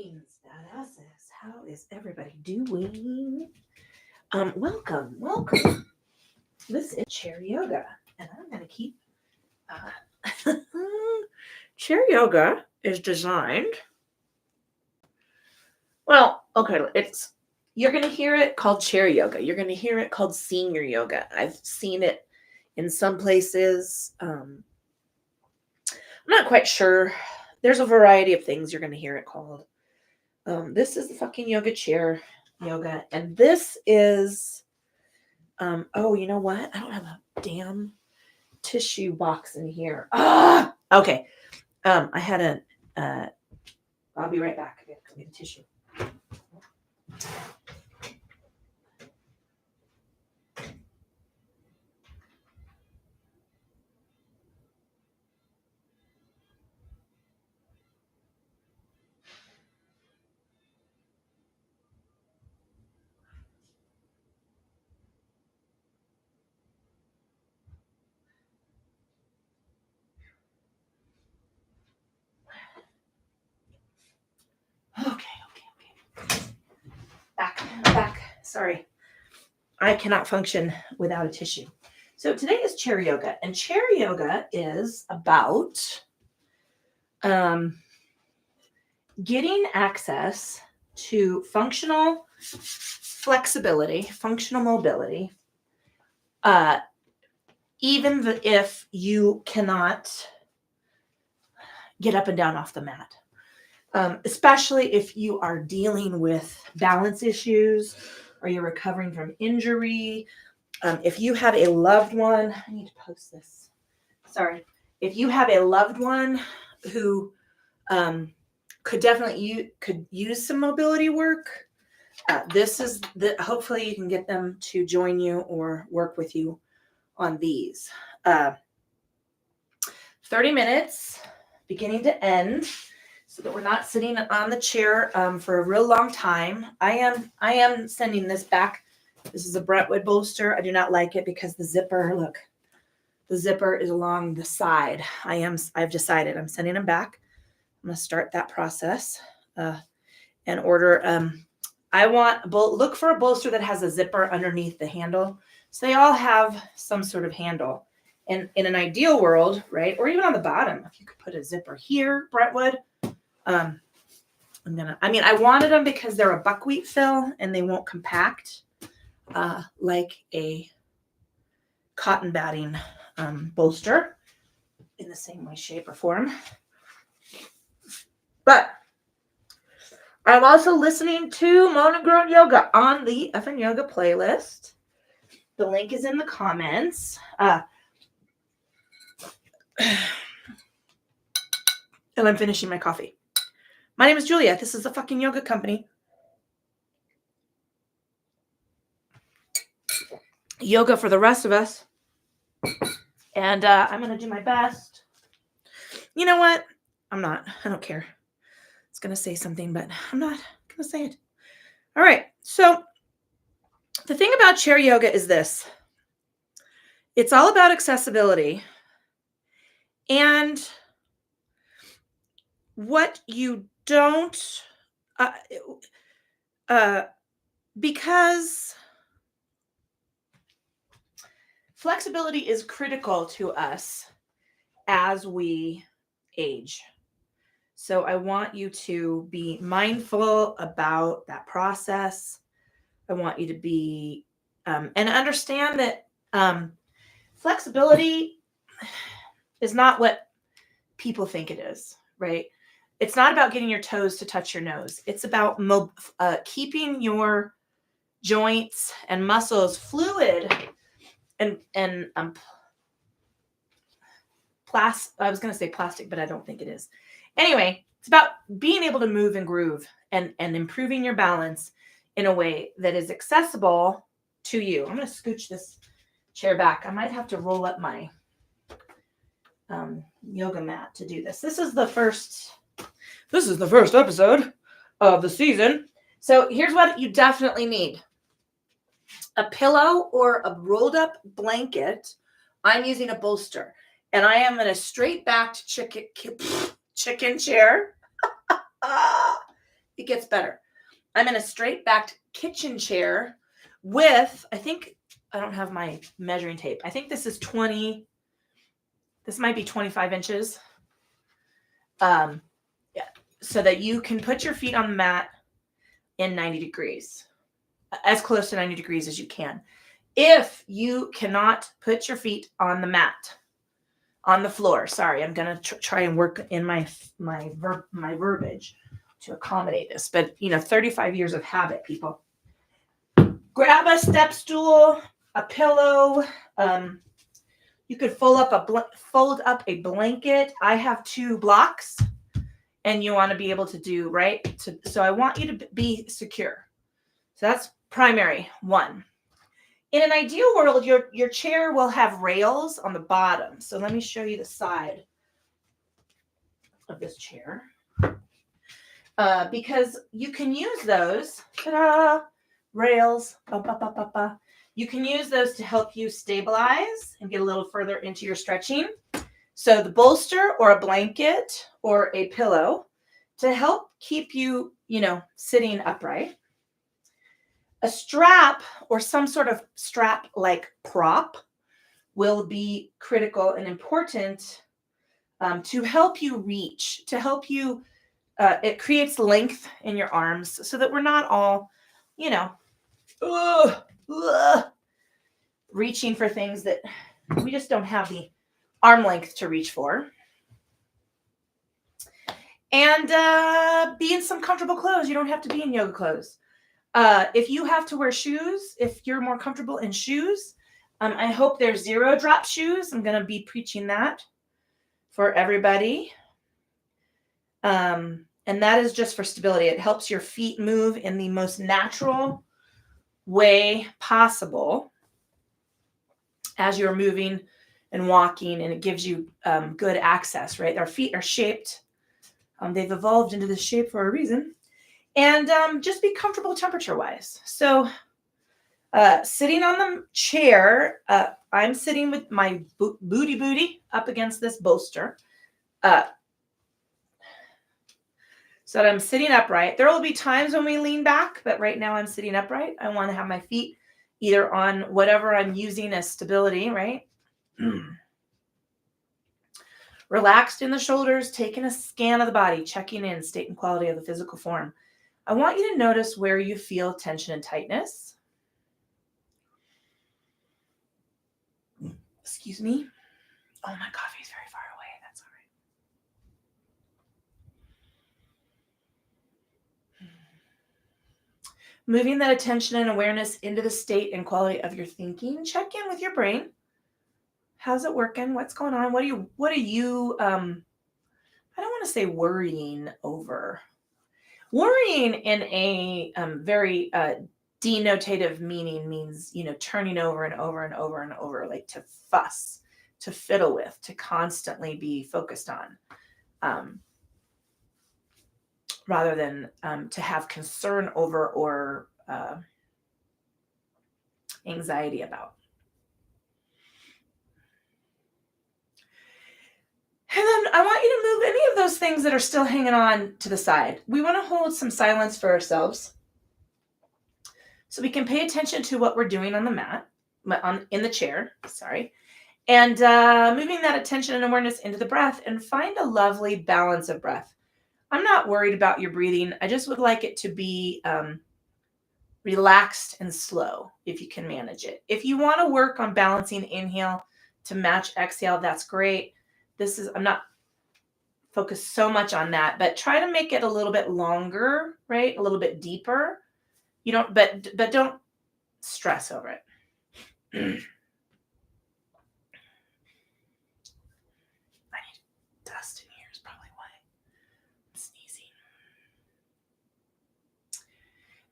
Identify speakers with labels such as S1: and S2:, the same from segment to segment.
S1: Greetings, badasses. How is everybody doing? Welcome. This is chair yoga, and I'm going to keep. Chair yoga is designed. Well, okay, you're going to hear it called chair yoga. You're going to hear it called senior yoga. I've seen it in some places. I'm not quite sure. There's a variety of things you're going to hear it called. This is the fucking yoga chair yoga. And this is, oh, you know what? I don't have a damn tissue box in here. Okay. I had I'll be right back. I gotta go get a tissue. Okay. Back. Sorry. I cannot function without a tissue. So today is chair yoga, and chair yoga is about getting access to functional flexibility, functional mobility, even if you cannot get up and down off the mat. Especially if you are dealing with balance issues or you're recovering from injury. If you have a loved one, I need to post this. Sorry. If you have a loved one who could use some mobility work, this is hopefully you can get them to join you or work with you on these. 30 minutes, beginning to end, so that we're not sitting on the chair for a real long time. I am sending this back. This is a Brentwood bolster. I do not like it because the zipper is along the side. I've decided I'm sending them back. I'm going to start that process and order. I look for a bolster that has a zipper underneath the handle. So they all have some sort of handle. And in an ideal world, right, or even on the bottom, if you could put a zipper here, Brentwood. I wanted them because they're a buckwheat fill and they won't compact like a cotton batting bolster in the same way, shape, or form. But I'm also listening to Moan and Groan Yoga on the effing yoga playlist. The link is in the comments. And I'm finishing my coffee. My name is Julia. This is the fucking yoga company. Yoga for the rest of us. And I'm going to do my best. You know what? I don't care. It's going to say something, but I'm not going to say it. All right. So the thing about chair yoga is this. It's all about accessibility. And what you don't, because flexibility is critical to us as we age. So I want you to be mindful about that process. I want you to be, and understand that flexibility is not what people think it is, right? It's not about getting your toes to touch your nose. It's about keeping your joints and muscles fluid and I was going to say plastic, but I don't think it is. Anyway, it's about being able to move and groove and improving your balance in a way that is accessible to you. I'm going to scooch this chair back. I might have to roll up my yoga mat to do this. This is the first episode of the season. So here's what you definitely need. A pillow or a rolled up blanket. I'm using a bolster. And I am in a straight backed chicken chair. gets better. I'm in a straight backed kitchen chair with, I don't have my measuring tape. I think this is 20, this might be 25 inches. Yeah, so that you can put your feet on the mat in 90 degrees, as close to 90 degrees as you can. If you cannot put your feet on the mat, on the floor, sorry, I'm going to try and work in my verbiage to accommodate this, but 35 years of habit, people. Grab a step stool, a pillow. You could fold up a blanket. I have 2 blocks, and you want to be able to do right. So I want you to be secure. So that's primary 1. In an ideal world, your chair will have rails on the bottom. So let me show you the side of this chair. Because you can use those, ta-da, rails, you can use those to help you stabilize and get a little further into your stretching. So the bolster or a blanket or a pillow to help keep you, sitting upright. A strap or some sort of strap-like prop will be critical and important to help you reach, to help you, it creates length in your arms so that we're not all, reaching for things that we just don't have the arm length to reach for. And be in some comfortable clothes. You don't have to be in yoga clothes. If you have to wear shoes, if you're more comfortable in shoes, I hope there's 0 drop shoes. I'm going to be preaching that for everybody. And that is just for stability. It helps your feet move in the most natural way possible as you're moving and walking, and it gives you good access, right? Our feet are shaped. They've evolved into this shape for a reason. And just be comfortable temperature-wise. So sitting on the chair, I'm sitting with my booty up against this bolster. So that I'm sitting upright. There will be times when we lean back, but right now I'm sitting upright. I want to have my feet either on whatever I'm using as stability, right? Relaxed in the shoulders, taking a scan of the body, checking in, state and quality of the physical form. I want you to notice where you feel tension and tightness. Excuse me. Oh, my coffee is very far away. That's all right. Moving that attention and awareness into the state and quality of your thinking. Check in with your brain. How's it working? What's going on? What are you, I don't want to say worrying over. Worrying in a very denotative meaning means, turning over and over and over and over, like to fuss, to fiddle with, to constantly be focused on, rather than to have concern over or anxiety about. And then I want you to move any of those things that are still hanging on to the side. We want to hold some silence for ourselves so we can pay attention to what we're doing on the mat, in the chair, and moving that attention and awareness into the breath, and find a lovely balance of breath. I'm not worried about your breathing. I just would like it to be relaxed and slow if you can manage it. If you want to work on balancing inhale to match exhale, that's great. I'm not focused so much on that, but try to make it a little bit longer, right? A little bit deeper. But don't stress over it. I need dust in here is probably why I'm sneezing.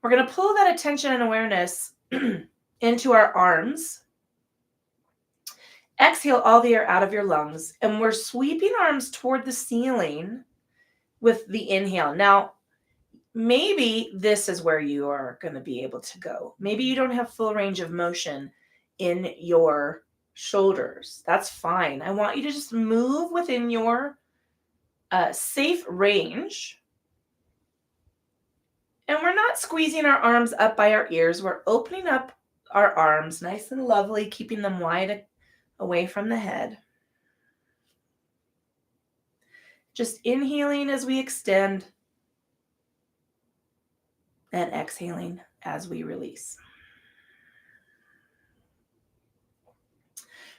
S1: We're going to pull that attention and awareness into our arms. Exhale all the air out of your lungs, and we're sweeping arms toward the ceiling with the inhale. Now, maybe this is where you are going to be able to go. Maybe you don't have full range of motion in your shoulders. That's fine. I want you to just move within your safe range not squeezing our arms up by our ears. We're opening up our arms nice and lovely, keeping them wide away from the head. Just inhaling as we extend and exhaling as we release.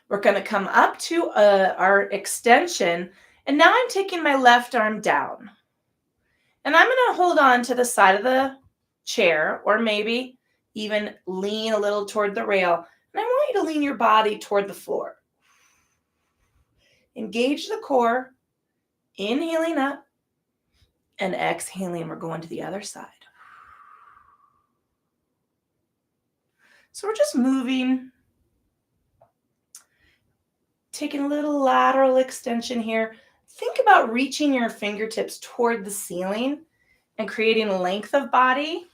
S1: We're going to come up to our extension, and now I'm taking my left arm down. And I'm going to hold on to the side of the chair, or maybe even lean a little toward the rail. And I want you to lean your body toward the floor. Engage the core, inhaling up, and exhaling. We're going to the other side. So we're just moving, taking a little lateral extension here. Think about reaching your fingertips toward the ceiling and creating a length of body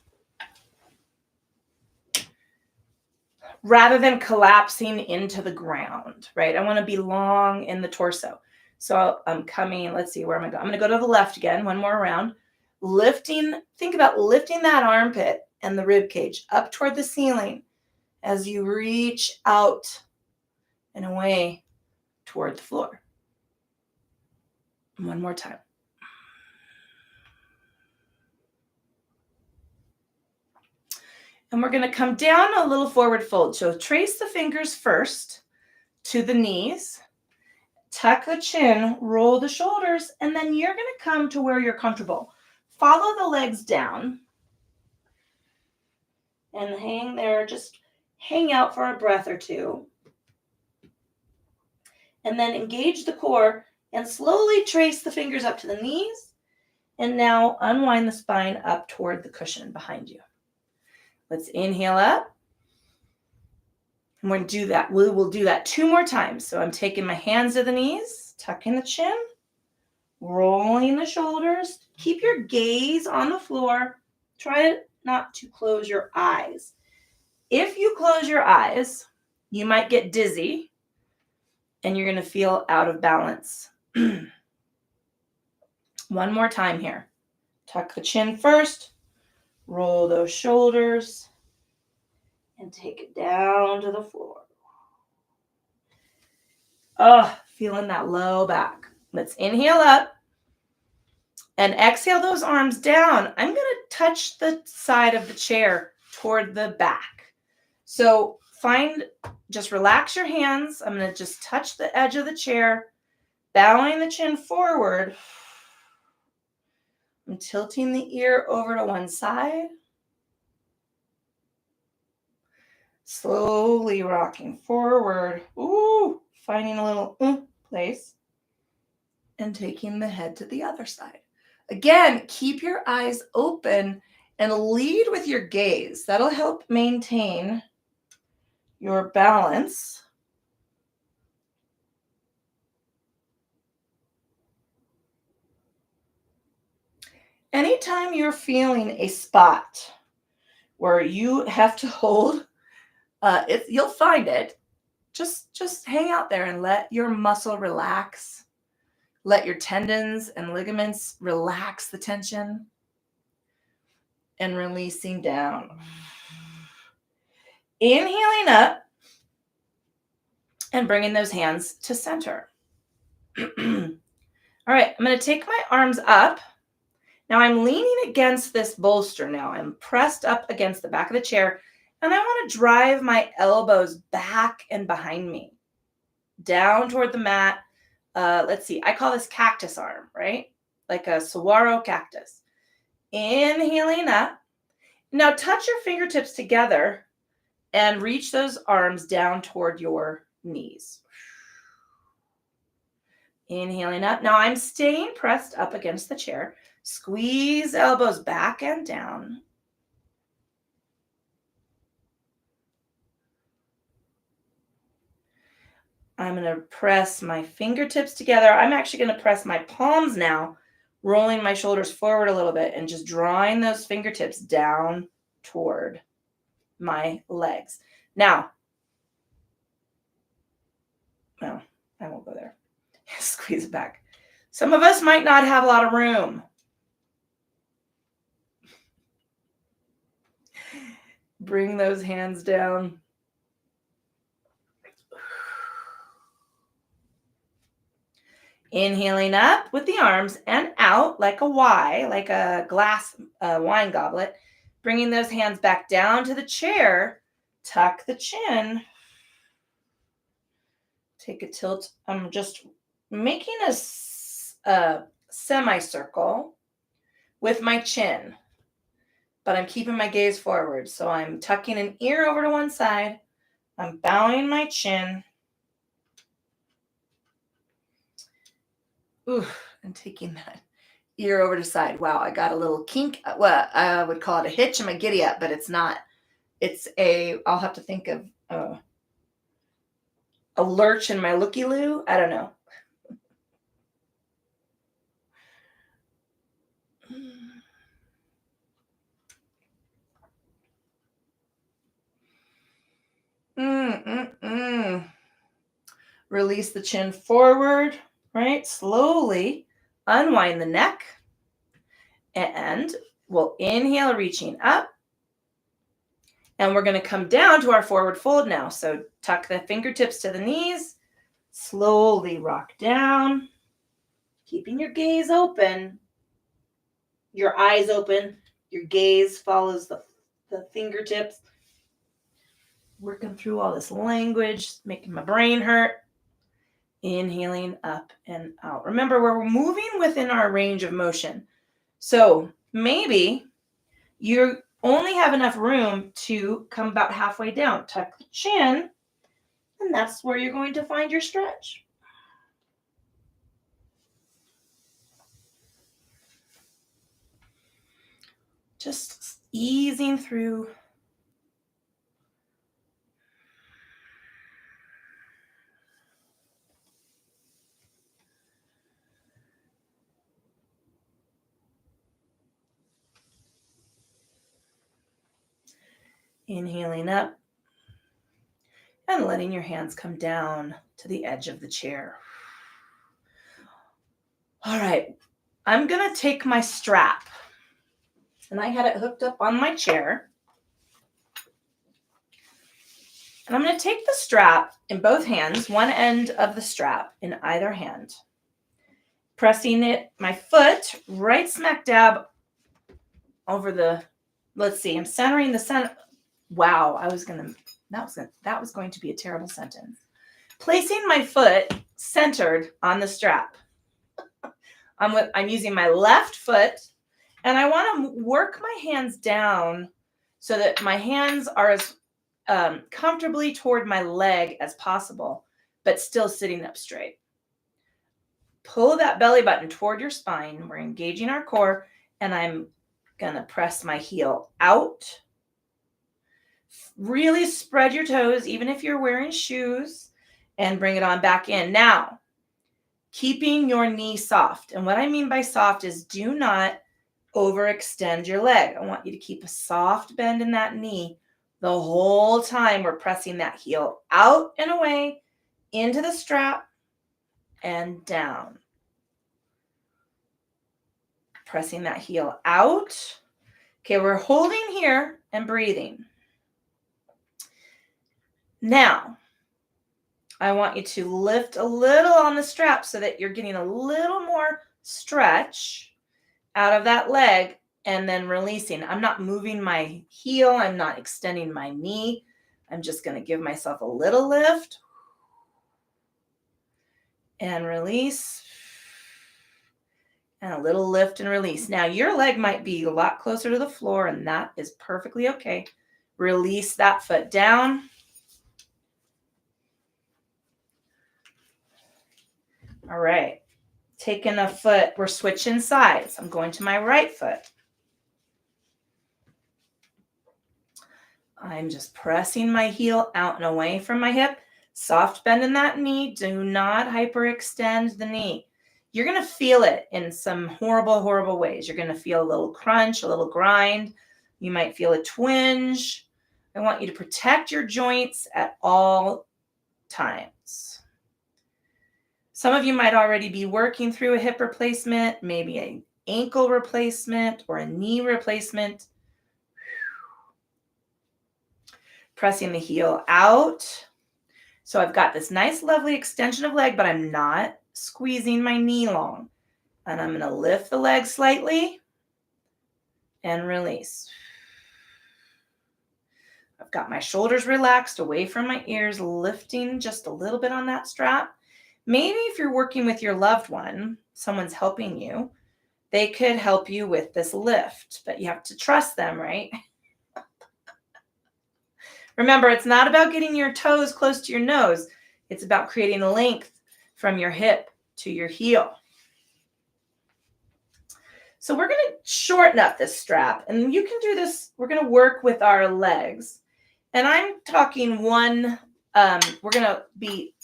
S1: rather than collapsing into the ground, right? I want to be long in the torso. So I'm coming, let's see, where am I going? I'm going to go to the left again, one more round. Lifting, think about lifting that armpit and the rib cage up toward the ceiling as you reach out and away toward the floor. One more time. And we're going to come down a little forward fold. So trace the fingers first to the knees, tuck the chin, roll the shoulders, and then you're going to come to where you're comfortable. Follow the legs down and hang there. Just hang out for a breath or two. And then engage the core and slowly trace the fingers up to the knees. And now unwind the spine up toward the cushion behind you. Let's inhale up. I'm going to do that. We will do that 2 more times. So I'm taking my hands to the knees, tucking the chin, rolling the shoulders. Keep your gaze on the floor. Try not to close your eyes. If you close your eyes, you might get dizzy and you're going to feel out of balance. One more time here. Tuck the chin first, roll those shoulders, and take it down to the floor. Oh, feeling that low back. Let's inhale up and exhale those arms down. I'm going to touch the side of the chair toward the back. So just relax your hands. I'm going to just touch the edge of the chair, bowing the chin forward. I'm tilting the ear over to one side. Slowly rocking forward. Ooh, finding a little place. And taking the head to the other side. Again, keep your eyes open and lead with your gaze. That'll help maintain your balance. Anytime you're feeling a spot where you have to hold, you'll find it. Just hang out there and let your muscle relax. Let your tendons and ligaments relax the tension. And releasing down. Inhaling up and bringing those hands to center. All right, I'm going to take my arms up. Now I'm leaning against this bolster now. I'm pressed up against the back of the chair, and I want to drive my elbows back and behind me, down toward the mat. Let's see, I call this cactus arm, right? Like a saguaro cactus. Inhaling up. Now touch your fingertips together and reach those arms down toward your knees. Inhaling up. Now I'm staying pressed up against the chair. Squeeze elbows back and down. I'm going to press my fingertips together. I'm actually going to press my palms now, rolling my shoulders forward a little bit and just drawing those fingertips down toward my legs. Now, no, I won't go there. Squeeze it back. Some of us might not have a lot of room. Bring those hands down. Inhaling up with the arms and out like a Y, like a glass wine goblet. Bringing those hands back down to the chair. Tuck the chin. Take a tilt. I'm just making a semicircle with my chin, but I'm keeping my gaze forward. So I'm tucking an ear over to one side. I'm bowing my chin. Ooh, and taking that ear over to side. Wow, I got a little kink. Well, I would call it a hitch in my giddy up, but it's not. It's I'll have to think of a lurch in my looky-loo. I don't know. Release the chin forward, right? Slowly unwind the neck. And we'll inhale, reaching up. And we're going to come down to our forward fold now. So tuck the fingertips to the knees. Slowly rock down. Keeping your gaze open. Your eyes open. Your gaze follows the fingertips. Working through all this language, making my brain hurt. Inhaling up and out. Remember, we're moving within our range of motion. So maybe you only have enough room to come about halfway down. Tuck the chin, and that's where you're going to find your stretch. Just easing through. Inhaling up and letting your hands come down to the edge of the chair. All right, I'm going to take my strap, and I had it hooked up on my chair. And I'm going to take the strap in both hands, one end of the strap in either hand, pressing it, my foot right smack dab over the, let's see, I'm centering the center. Wow, that was going to be a terrible sentence. Placing my foot centered on the strap. I'm using my left foot, and I want to work my hands down so that my hands are as comfortably toward my leg as possible, but still sitting up straight. Pull that belly button toward your spine. We're engaging our core, and I'm going to press my heel out. Really spread your toes, even if you're wearing shoes, and bring it on back in. Now, keeping your knee soft. And what I mean by soft is do not overextend your leg. I want you to keep a soft bend in that knee the whole time we're pressing that heel out and away into the strap and down. Pressing that heel out. Okay, we're holding here and breathing. Now, I want you to lift a little on the strap so that you're getting a little more stretch out of that leg and then releasing. I'm not moving my heel. I'm not extending my knee. I'm just going to give myself a little lift and release and a little lift and release. Now, your leg might be a lot closer to the floor, and that is perfectly okay. Release that foot down. All right, taking a foot, we're switching sides. I'm going to my right foot. I'm just pressing my heel out and away from my hip. Soft bend in that knee. Do not hyperextend the knee. You're going to feel it in some horrible, horrible ways. You're going to feel a little crunch, a little grind. You might feel a twinge. I want you to protect your joints at all times. Some of you might already be working through a hip replacement, maybe an ankle replacement or a knee replacement. pressing the heel out. So I've got this nice, lovely extension of leg, but I'm not squeezing my knee long. And I'm going to lift the leg slightly and release. I've got my shoulders relaxed away from my ears, lifting just a little bit on that strap. Maybe if you're working with your loved one, someone's helping you, they could help you with this lift, but you have to trust them, right? Remember, it's not about getting your toes close to your nose. It's about creating length from your hip to your heel. So we're going to shorten up this strap, and you can do this. We're going to work with our legs. And I'm talking we're going to be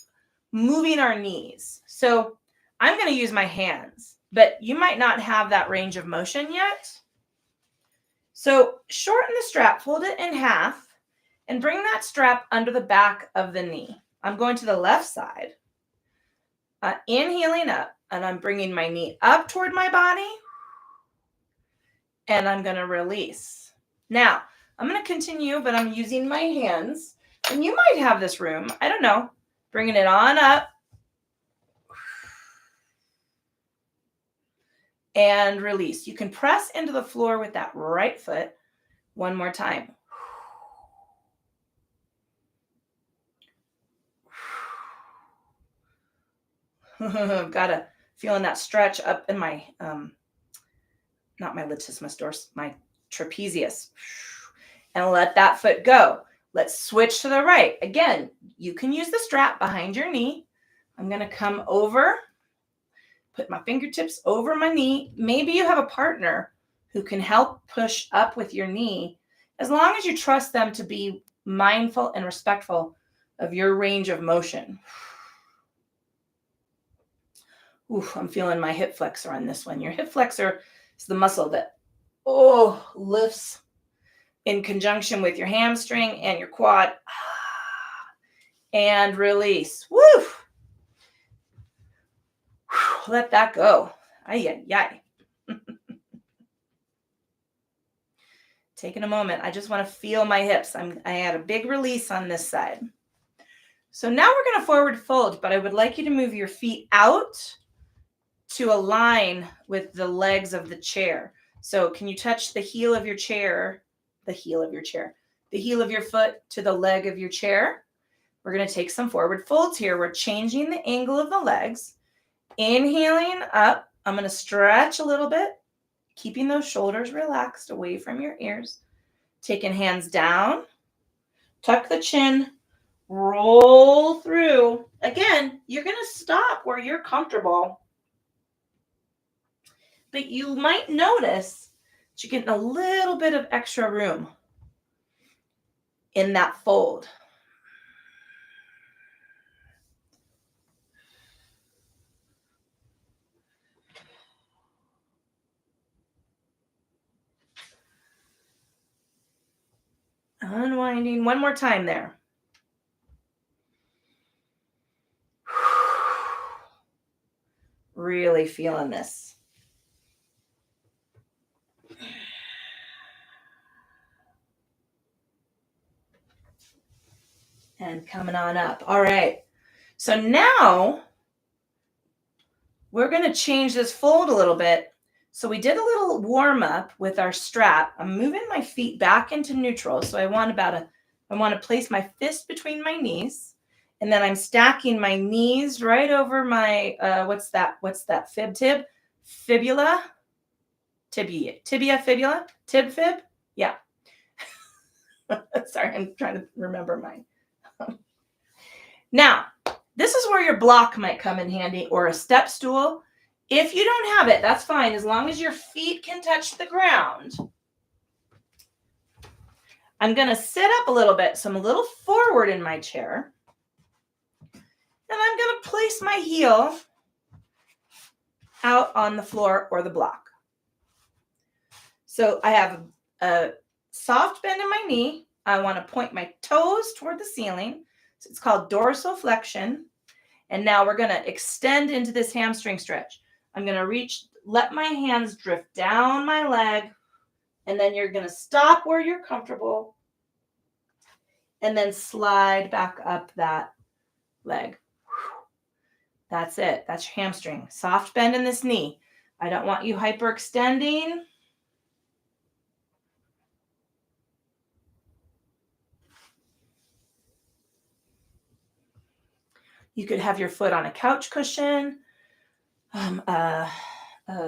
S1: moving our knees. So I'm going to use my hands, but you might not have that range of motion yet. So shorten the strap, fold it in half, and bring that strap under the back of the knee. I'm going to the left side, inhaling up, and I'm bringing my knee up toward my body, and I'm going to release. Now, I'm going to continue, but I'm using my hands, and you might have this room. I don't know. Bringing it on up, and release. You can press into the floor with that right foot one more time. I've got a feeling that stretch up in my, not my latissimus dorsi, my trapezius. And let that foot go. Let's switch to the right. Again, you can use the strap behind your knee. I'm going to come over, put my fingertips over my knee. Maybe you have a partner who can help push up with your knee, as long as you trust them to be mindful and respectful of your range of motion. Ooh, I'm feeling my hip flexor on this one. Your hip flexor is the muscle that, lifts in conjunction with your hamstring and your quad. And release. Woo! Let that go. Ay, ay, ay. Taking a moment. I just want to feel my hips. I had a big release on this side. So now we're going to forward fold, but I would like you to move your feet out to align with the legs of the chair. So can you touch the heel of your chair, the heel of your foot to the leg of your chair? We're going to take some forward folds here. We're changing the angle of the legs. Inhaling up. I'm going to stretch a little bit, keeping those shoulders relaxed away from your ears. Taking hands down, tuck the chin, roll through. Again, you're going to stop where you're comfortable. But you might notice that you're getting a little bit of extra room in that fold. Unwinding one more time there. Really feeling this. And coming on up. All right. So now we're going to change this fold a little bit. So we did a little warm up with our strap. I'm moving my feet back into neutral. So I want to place my fist between my knees, and then I'm stacking my knees right over my what's that fibula, tib fib. Yeah. Sorry, I'm trying to remember mine. Now, this is where your block might come in handy, or a step stool. If you don't have it, that's fine, as long as your feet can touch the ground. I'm going to sit up a little bit, so I'm a little forward in my chair. And I'm going to place my heel out on the floor or the block. So I have a soft bend in my knee. I want to point my toes toward the ceiling. So it's called dorsal flexion. And now we're going to extend into this hamstring stretch. I'm going to let my hands drift down my leg, and then you're going to stop where you're comfortable. and then slide back up that leg. That's it. That's your hamstring. Soft bend in this knee. I don't want you hyperextending. You could have your foot on a couch cushion, a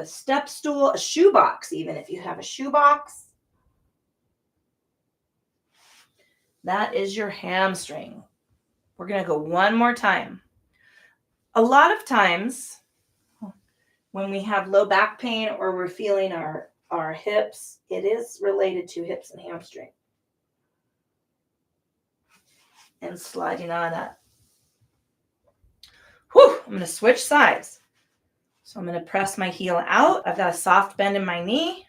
S1: step stool, a shoebox, even if you have a shoebox. That is your hamstring. We're going to go one more time. A lot of times when we have low back pain or we're feeling our hips, it is related to hips and hamstring. And sliding on up. Whew, I'm going to switch sides. So I'm going to press my heel out. I've got a soft bend in my knee.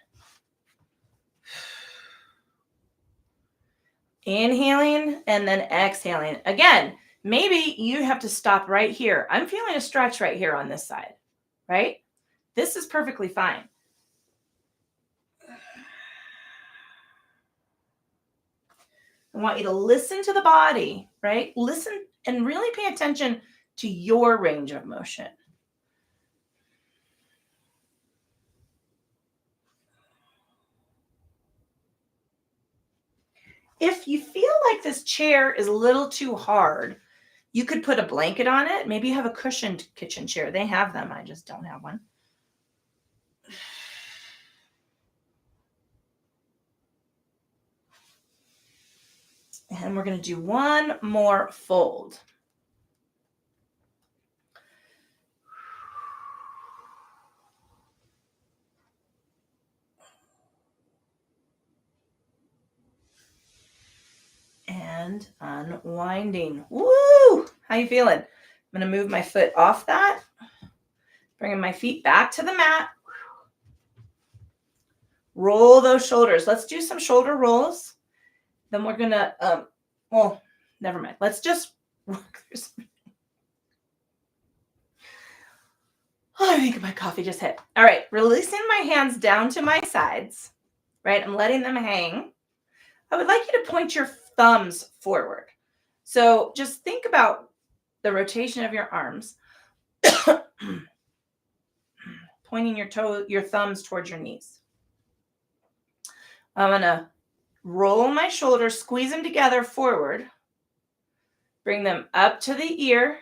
S1: Inhaling and then exhaling. Again, maybe you have to stop right here. I'm feeling a stretch right here on this side, right? This is perfectly fine. I want you to listen to the body, right? Listen and really pay attention to your range of motion. If you feel like this chair is a little too hard, you could put a blanket on it. Maybe you have a cushioned kitchen chair. They have them. I just don't have one. And we're going to do one more fold. And unwinding. Woo! How you feeling? I'm going to move my foot off that. Bringing my feet back to the mat. Roll those shoulders. Let's do some shoulder rolls. Then we're going to, well, never mind. Let's just work through some. Oh, I think my coffee just hit. All right. Releasing my hands down to my sides, right? I'm letting them hang. I would like you to point your thumbs forward. So just think about the rotation of your arms. Pointing your thumbs towards your knees. I'm going to roll my shoulders, squeeze them together forward. Bring them up to the ear.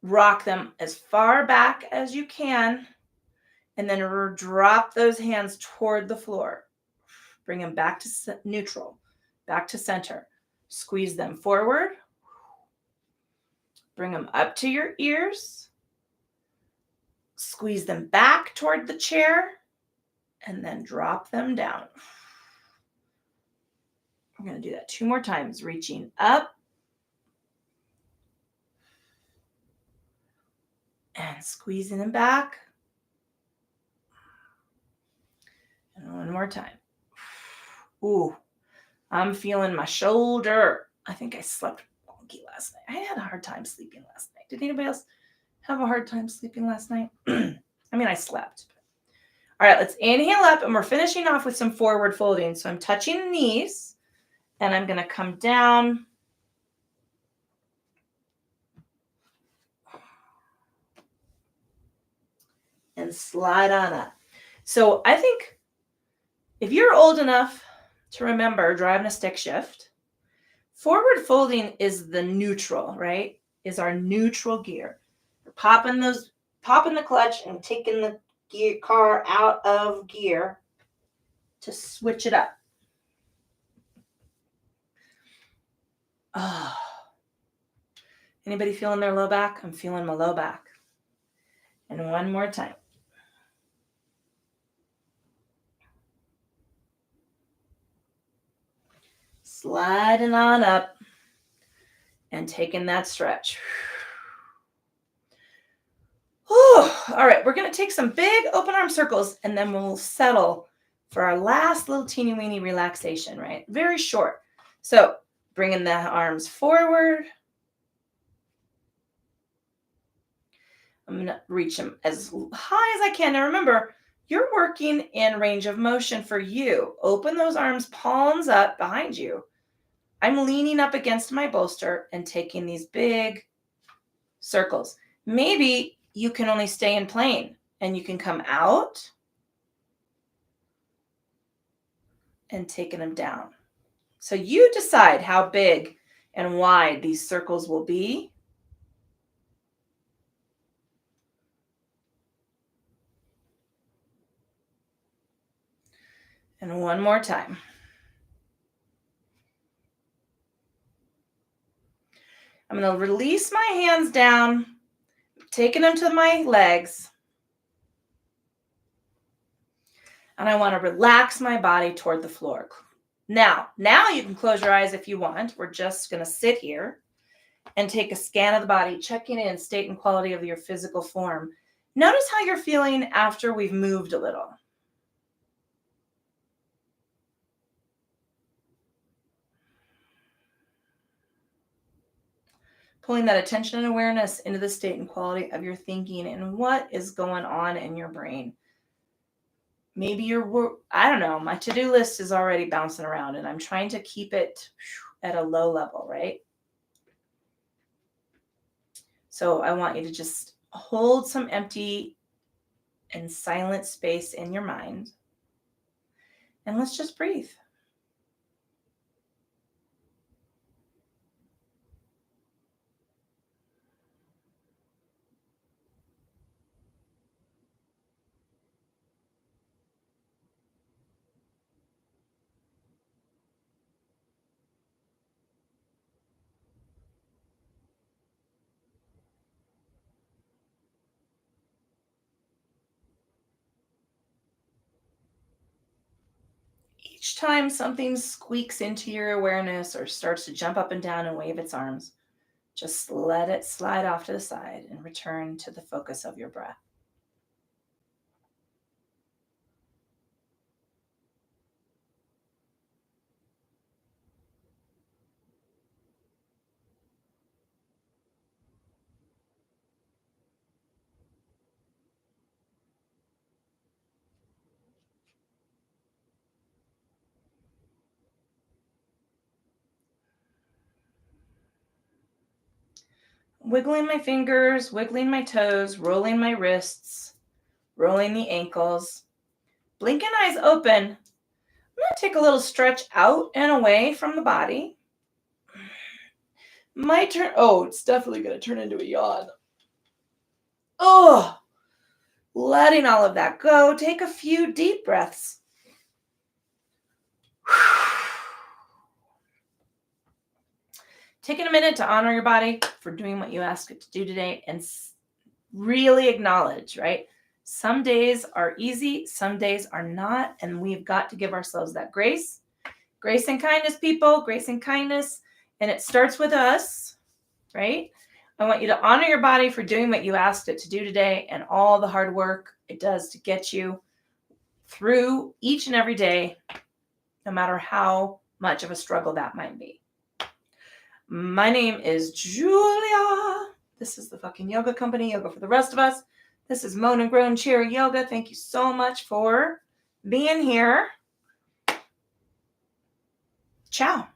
S1: Rock them as far back as you can. And then drop those hands toward the floor. Bring them back to neutral, back to center. Squeeze them forward. Bring them up to your ears. Squeeze them back toward the chair. And then drop them down. I'm going to do that 2 more times. Reaching up. And squeezing them back. And one more time. Ooh, I'm feeling my shoulder. I think I slept wonky last night. I had a hard time sleeping last night. Did anybody else have a hard time sleeping last night? I mean, I slept. All right, let's inhale up, and we're finishing off with some forward folding. So I'm touching the knees, and I'm going to come down. And slide on up. So I think if you're old enough to remember driving a stick shift, forward folding is the neutral, right? Is our neutral gear. We're popping the clutch and taking the car out of gear to switch it up. Oh. Anybody feeling their low back? I'm feeling my low back. And one more time. Sliding on up and taking that stretch. Oh, all right, we're going to take some big open arm circles, and then we'll settle for our last little teeny weeny relaxation, right? Very short. So bringing the arms forward. I'm going to reach them as high as I can. Now remember, you're working in range of motion for you. Open those arms, palms up behind you. I'm leaning up against my bolster and taking these big circles. Maybe you can only stay in plane and you can come out and taking them down. So you decide how big and wide these circles will be. And one more time. I'm going to release my hands down, taking them to my legs. And I want to relax my body toward the floor. Now you can close your eyes if you want. We're just going to sit here and take a scan of the body, checking in state and quality of your physical form. Notice how you're feeling after we've moved a little. Pulling that attention and awareness into the state and quality of your thinking and what is going on in your brain. Maybe I don't know, my to-do list is already bouncing around and I'm trying to keep it at a low level, right? So I want you to just hold some empty and silent space in your mind. And let's just breathe. Each time something squeaks into your awareness or starts to jump up and down and wave its arms, just let it slide off to the side and return to the focus of your breath. Wiggling my fingers, wiggling my toes, rolling my wrists, rolling the ankles, blinking eyes open. I'm going to take a little stretch out and away from the body. It's definitely going to turn into a yawn. Letting all of that go. Take a few deep breaths. Taking a minute to honor your body for doing what you asked it to do today and really acknowledge, right? Some days are easy, some days are not, and we've got to give ourselves that grace. Grace and kindness, people, grace and kindness. And it starts with us, right? I want you to honor your body for doing what you asked it to do today and all the hard work it does to get you through each and every day, no matter how much of a struggle that might be. My name is Julia. This is the fucking yoga company, Yoga for the Rest of Us. This is Moan and Groan Chair Yoga. Thank you so much for being here. Ciao.